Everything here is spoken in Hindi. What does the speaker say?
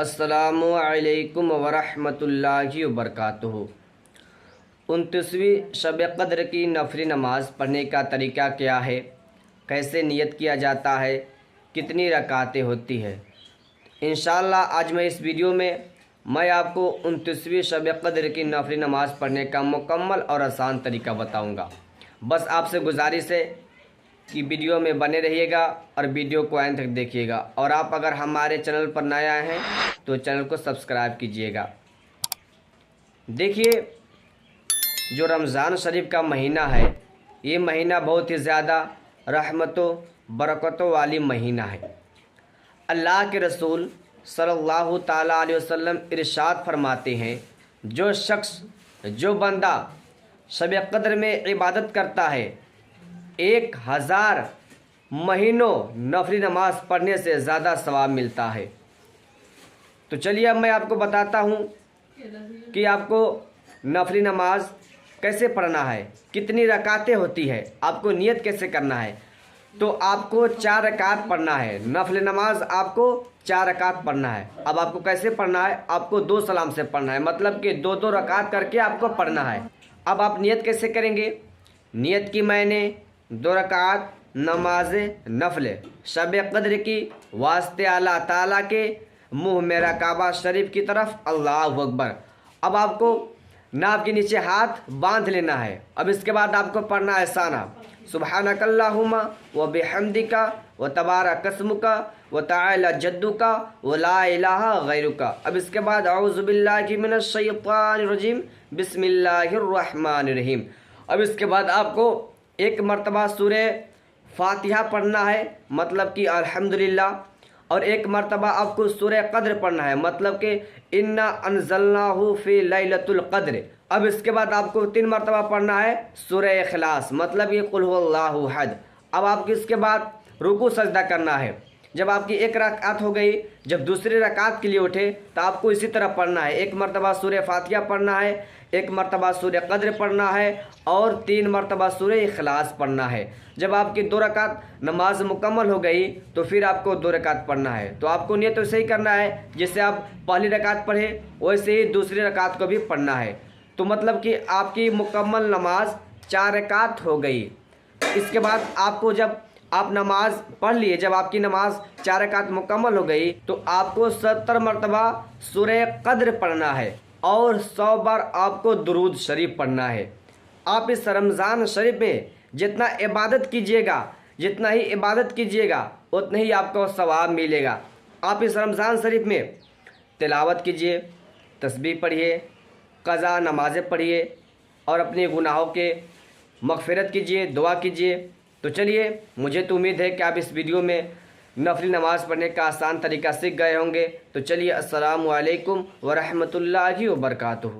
अस्सलामु अलैकुम वरहमतुल्लाहि वबरकातुहू। 29वीं शब क़द्र की नफली नमाज़ पढ़ने का तरीका क्या है, कैसे नियत किया जाता है, कितनी रकातें होती है। इंशाअल्लाह आज मैं इस वीडियो में मैं आपको 29वीं शब क़द्र की नफली नमाज़ पढ़ने का मुकम्मल और आसान तरीका बताऊंगा। बस आपसे गुजारिश है कि वीडियो में बने रहिएगा और वीडियो को अंत तक देखिएगा। और आप अगर हमारे चैनल पर नए आए हैं तो चैनल को सब्सक्राइब कीजिएगा। देखिए, जो रमज़ान शरीफ का महीना है, ये महीना बहुत ही ज़्यादा रहमतों बरकतों वाली महीना है। अल्लाह के रसूल सल्लल्लाहु ताला अलैहि वसल्लम इरशाद फरमाते हैं, जो बंदा शब क़द्र में इबादत करता है 1000 महीनों नफली नमाज पढ़ने से ज़्यादा सवाब मिलता है। तो चलिए अब मैं आपको बताता हूँ कि आपको नफली नमाज कैसे पढ़ना है, कितनी रकातें होती है, आपको नियत कैसे करना है। तो आपको 4 रकात पढ़ना है, नफल नमाज आपको 4 रकात पढ़ना है। अब आपको कैसे पढ़ना है, आपको 2 सलाम से पढ़ना है, मतलब कि 2-2 रकात करके आपको पढ़ना है। अब आप नियत कैसे करेंगे। नियत की मैंने 2 रकात नमाज नफल शब क़द्र की वास्ते अल्लाह ताला के मुँह मेरा काबा शरीफ की तरफ, अल्लाहु अकबर। अब आपको नाभ के नीचे हाथ बांध लेना है। अब इसके बाद आपको पढ़ना है साना सुब्हानकल्लाहुम्मा व बिहम्दिका व तबारक अस्मुका व तआला जद्दुका व ला इलाहा गैरुका। अब इसके बाद औज़ु बिल्लाहि मिनश शैतानिर रजीम बिस्मिल्लाहिर रहमानिर रहीम। अब इसके बाद आपको एक मरतबा सूरे फातिहा पढ़ना है, मतलब कि अल्हम्दुलिल्लाह, और एक मरतबा आपको सूरे क़द्र पढ़ना है, मतलब कि इन्ना अनज़लनाहु फ़ी लैलतुल क़द्र। अब इसके बाद आपको 3 मरतबा पढ़ना है सूरे इखलास, मतलब कि कुल हुवल्लाहु अहद। अब आपको इसके बाद रुकू सजदा करना है। जब आपकी एक रकात हो गई, जब दूसरी रकात के लिए उठे तो आपको इसी तरह पढ़ना है। एक मरतबा सूरे फातिहा पढ़ना है, एक मरतबा सूरे क़द्र पढ़ना है और 3 मरतबा सूरे इखलास पढ़ना है। जब आपकी 2 रकात नमाज मुकम्मल हो गई तो फिर आपको 2 रकात पढ़ना है। तो आपको नियत तो सही करना है, जैसे आप पहली रकात पढ़े वैसे ही दूसरी रकात को भी पढ़ना है। तो मतलब कि आपकी मुकम्मल नमाज 4 रकात हो गई। इसके बाद आपको जब आप नमाज पढ़ लिए, जब आपकी नमाज 4 रकात मुकम्मल हो गई तो आपको 70 मरतबा सूरे क़द्र पढ़ना है और 100 बार आपको दुरूद शरीफ पढ़ना है। आप इस रमज़ान शरीफ में जितना इबादत कीजिएगा उतना ही आपको सवाब मिलेगा। आप इस रमज़ान शरीफ में तिलावत कीजिए, तस्बीह पढ़िए, क़ज़ा नमाज़ें पढ़िए और अपने गुनाहों के मग़फ़िरत कीजिए, दुआ कीजिए। तो चलिए, मुझे तो उम्मीद है कि आप इस वीडियो में नफली नमाज़ पढ़ने का आसान तरीका सीख गए होंगे। तो चलिए, अस्सलामु अलैकुम वरहमतुल्लाहि वबरकातुहू।